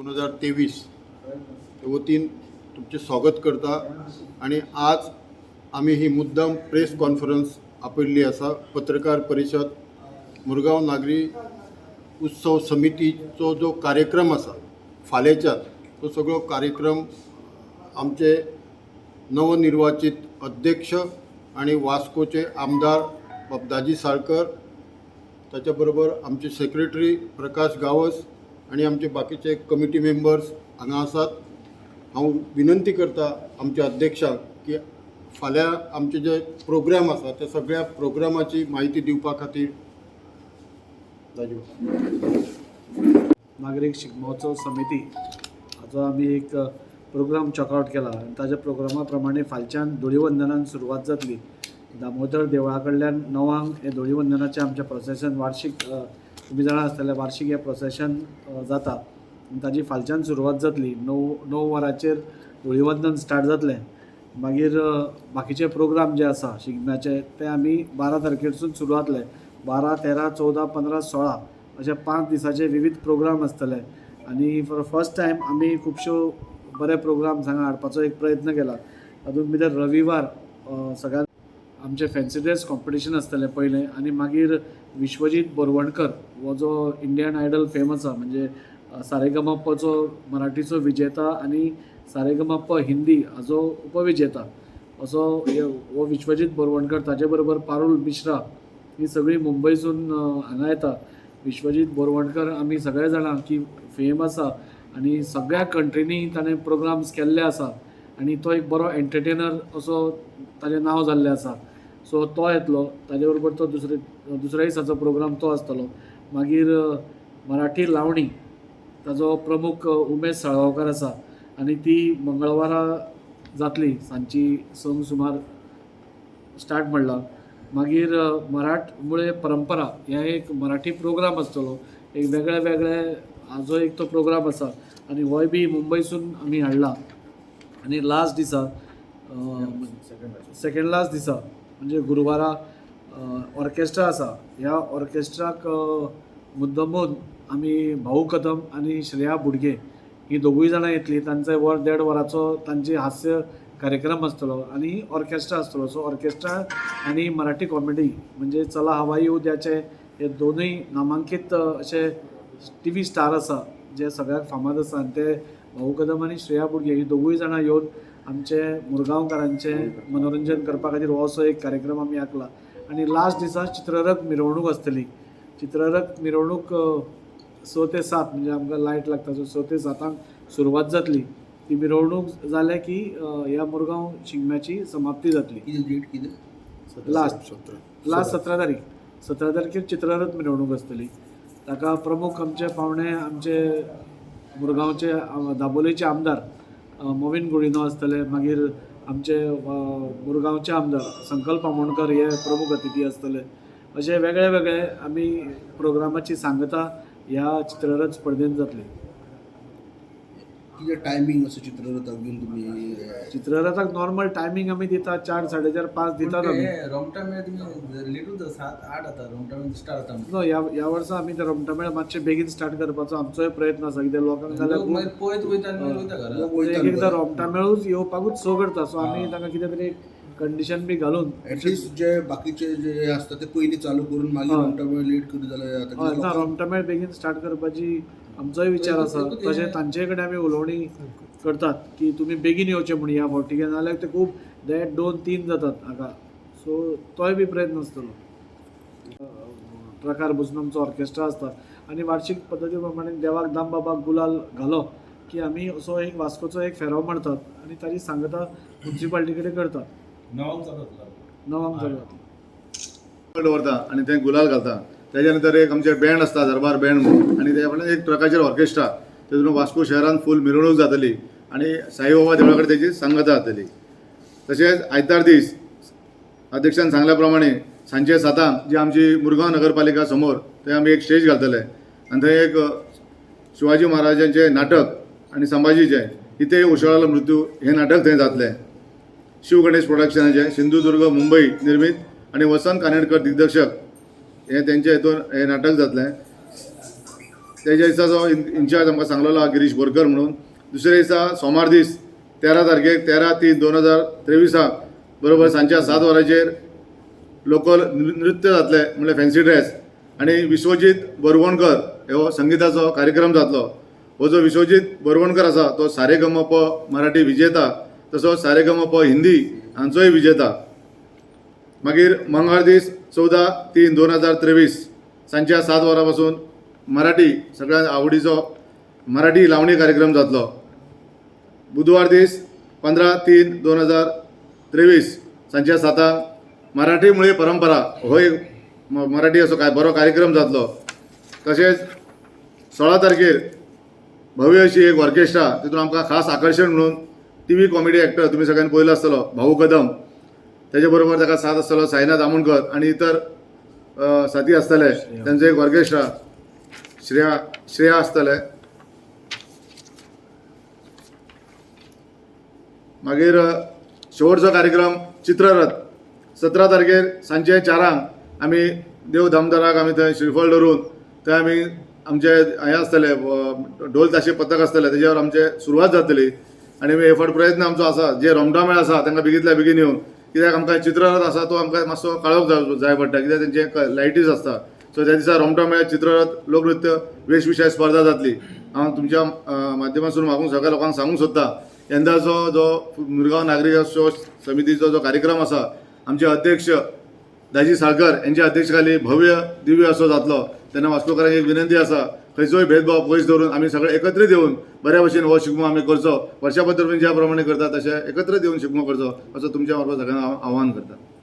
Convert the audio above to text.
2023 वतीन तुमचे स्वागत करता। आणि आज आम्ही ही मुद्दाम प्रेस कॉन्फरन्स आपयल्ली आसा। पत्रकार परिशद मुरगांव नागरी उत्सव समितीचो जो कार्यक्रम आसा फाल्यांच्यान, तो सगळो कार्यक्रम आमचे नवनिर्वाचित अध्यक्ष आणि वास्कोचे आमदार बाबदाजी साळकर, ताच्या बरोबर आमचे सेक्रेटरी प्रकाश गावस आणि आमचे बाकीचे कमिटी मेंबर्स हांगा आसात। हांव विनंती करता आमच्या अध्यक्षाक की फाल्यां आमचे जे प्रोग्राम आसा त्या सगळ्या प्रोग्रामाची माहिती दिवपा खातीर नागरिक शिगमोत्सव समिती हाचो आमी एक प्रोग्राम चॉकआउट केला आनी ताज्या प्रोग्रामा प्रमाणे फालच्यान धुळीवंदनान सुरवात जातली। दामोदर देवळा कडल्यान 9 हे धुळीवंदनाचे आमचे प्रोसेशन वार्षिक तुम्ही जाणा आसतले वार्षिक हे प्रोसेशन जाता आनी ताजी फालच्यान सुरवात जातली। 9 वरांचेर धुळीवंदन स्टार्ट जातलें। मागीर बाकीचे प्रोग्राम जे आसा शिगम्याचे ते आमी 12 तारखेरसून सुरू जातले। 12, 13, 14, 15, 16 अशे 5 दिसाचे विविध प्रोग्राम आसतले। आनी फॉर फर्स्ट टायम आमी खुबश्यो बरे प्रोग्राम हांगा हाडपाचो एक प्रयत्न केला। तातूंत भितर रविवार सगळ्यात आमचे फॅन्सी ड्रेस कॉम्पिटिशन आसतलें पयलें, आनी मागीर विश्वजीत बोरवणकर हो जो इंडियन आयडल फेम आसा, म्हणजे सारेगमपचो मराठीचो विजेता आनी सारेगमप हिंदी हाचो उपविजेता असो हो विश्वजीत बोरवणकर, ताचे बरोबर पारुल मिश्रा ही सगळीं मुंबयसून हांगा येता। विश्वजीत बोरवणकर आमी सगळे जाणां की फेम आसा आनी सगळ्या कंट्रीनी ताणें प्रोग्राम्स केल्ले आसा आनी तो एक बरो एंटरटेनर असो ताचें नांव जाल्लें आसा। सो तो येतलो, ताजे बरोबर तो दुसऱ्या दिसाचो प्रोग्राम तो आसतलो। मागीर मराठी लावणी ताजो प्रमुख उमेश साळगांवकर आसा आनी ती मंगळवारा जातली सांची 6 सुमार स्टार्ट म्हणला। मागीर मराठमोळे परंपरा हे एक मराठी प्रोग्राम आसतलो, एक वेगळे हाजो एक तो प्रोग्राम आसा आनी होय बी मुंबयसून आमी हाडला। आनी लास्ट दिसा सेकंड लास्ट दिसा म्हणजे गुरुवारा ऑर्केस्ट्रा आसा। ह्या ऑर्केस्ट्राक मुद्दमून आमी भाऊ कदम आनी श्रेया बुडगे ही दोगूय जाणां येतली। तांचे 1.5 वरांचो तांचे हास्य कार्यक्रम आसतलो आनी ऑर्केस्ट्रा आसतलो। सो ऑर्केस्ट्रा आनी मराठी कॉमेडी म्हणजे चला हवा येऊ द्याचे हे दोनूय नामांकीत असे TV स्टार आसा जे सगळ्याक फामाद आसा। आनी ते भाऊ कदम आनी श्रेया बुडगे ही दोगूय जाणां येवन आमचे मुरगांवकारांचे मनोरंजन करपा खातीर हो असो एक कार्यक्रम आमी आंखला। आनी लास्ट दिसा चित्ररथ मिरवणूक आसतली। चित्ररथ मिरवणूक 6 ते 7 म्हणजे आमकां लायट लागता, सो 6 ते 7 सुरवात जातली। ती मिरवणूक जाले की ह्या मुरगांव शिगम्याची समाप्ती जातली। लास्ट 17 तारीख 17 तारखेर चित्ररथ मिरवणूक आसतली। ताका प्रमुख आमचे पावणे आमचे मुरगांवचे दाबोलेचे आमदार मोविन गुळिनो आसतले। मागीर आमचे मुरगांवचे आमदार संकल्प आमोणकर हे प्रमुख अतिथी आसतले। अशे वेगळे आमी प्रोग्रामाची सांगता ह्या चित्ररथ स्पर्धेंत जातली। टायमिंग असो चित्ररथाक घेवन तुमी? चित्ररथाक नॉर्मल टायमिंग आमी दिता 4, 4:30, 5 दितात आमी। रोमटामेळ तुम्ही लेटूच 7-8 आता रोमटामेळ स्टार्ट जाता। नो ह्या वर्सा आमी ते रोमटामेळ मातशे बेगीन स्टार्ट करपाचो आमचोय प्रयत्न आसा, कित्याक लोकांक जाल्यार पळयत वयता आनी वयता घरा। एकदां रोमटामेळूच येवपाकूच सो करता। सो आमी ताका कितें तरी कंडिशन बी घालून एटलिस्ट जे बाकीचे जे आसता ते पयलीं चालू करून मागीर रोमटामेळ लेट करूं जाल्यार ना, रोमटामेळ बेगीन स्टार्ट करपाची आमचोय विचार आसा। तशें तांचे कडेन आमी उलोवणी करतात की तुमी बेगीन येवचें म्हण ह्या फावटी, नाल्यार ते खूब 1:30, 2, 3 जातात हाका। सो तोय बी प्रयत्न आसतलो। प्रकार भुजन आमचो ऑर्केस्ट्रा आसता आनी वार्षिक पद्दती प्रमाणे देवाक दामबाबाक गुलाल घालो की आमी असो एक वास्कोचो एक फेरो मारतात आनी ताची सांगता म्युन्सिपाल्टी कडेन करतात। 9 जाता 9 जाता दवरता आणि ते गुलाल घालता। त्याच्या नंतर एक आमचे बँड आसता दरबार बँड म्हणून, आणि त्या फाटल्यान एक ट्रकाचेर ऑर्केस्ट्रा, तेतून वास्को शहरान फूल मिरवणूक जातली आणि साईबाबा देवळा कडेन तेची सांगता जातली। तशेंच आयतार दीस अध्यक्षान सांगल्या प्रमाणे सांजे 7 जी आमची मुरगांव नगरपालिका समोर थंय आमी एक स्टेज घालतले आनी थंय एक शिवाजी महाराजांचे नाटक आणि संभाजीचे इथे उसळाला मृत्यू हे नाटक थंय जातलें। शिव गणेश प्रोडक्शनाचे सिंधुदुर्ग मुंबई निर्मित आणि वसंत कानेटकर दिग्दर्शक हे त्यांचे हेतून हे नाटक जातलें। तेज्या दिसा जो इन्चार्ज आमकां सांगलेलो आहा गिरीश बोरकर म्हणून. दुसऱ्या दिसा सोमार दीस 13 तारखेक 13/3/2023 बरोबर सांजच्या 7 वरांचेर लोकल नृत्य जातले म्हणल्यार फॅन्सी ड्रेस आनी विश्वजीत बोरवणकर हो संगीताचो कार्यक्रम जातलो. हो जो विश्वजीत बोरवणकर आसा तो सारेगमप मराठी विजेता तसोच सारेगमप हिंदी हांचोय विजेता. मागीर मंगळ दीस 14/3/2023 सांजच्या 7 वरां पासून मराठी सगळ्यांत आवडीचो मराठी लावणी कार्यक्रम जातलो. बुधवार दीस 15/3/2023 सांजच्या 7 मराठी मुळे परंपरा हो एक मराठी असो बरो कार्यक्रम जातलो. तशेंच 16 तारखेर भव्य अशी एक ऑर्केस्ट्रा तितून आमकां खास आकर्शण म्हणून TV कॉमेडी एक्टर तुमी सगळ्यांनी पळयलो आसतलो भाऊ कदम, तेजे बरोबर ताका साथ आसतलो साईनाथ आमोणकर आनी इतर साथी आसतले. तांचो एक ऑर्केस्ट्रा श्रेया आसतले. मागीर शेवटचो कार्यक्रम चित्ररथ 17 तारखेर सांजचे 4 आमी देव धामदाराक आमी थंय श्रीफळ दवरून थंय आमी आमचे हें आसतले ढोल ताशे पथक आसतले तेज्या वर आमचे सुरवात जातली. आनी हे फावट प्रयत्न आमचो आसा जे रोमटामेळ आसा तांकां बेगींतल्या बेगीन येवन कित्याक आमकां चित्ररथ आसा तो आमकां मातसो काळोख जाय पडटा कित्याक तेंचे लायटीज आसता. सो त्या दिसा रोमटामेळ चित्ररथ लोकनृत्य वेशविशाय स्पर्धा जातली. हांव तुमच्या माध्यमांतसून मागूंक सगळ्या लोकांक सांगूंक सोदतां यंदाचो जो मुरगांव नागरिकोत्सव समितीचो जो कार्यक्रम आसा आमचे अध्यक्ष दाजी साळकर यांच्या अध्यक्षतेखाली भव्य दिव्य असो जातलो. तेन्ना वास्कोकारांक एक विनंती आसा खंयचोय भेदभाव पयस दवरून आमी सगळे एकत्रीत येवन बऱ्या भशेन हो शिगमो आमी करचो. वर्षा पत्रपण ज्या प्रमाणे करता तशें एकत्रीत येवन शिगमो करचो असो तुमच्या मार्फत सगळ्यांना आव्हान करता.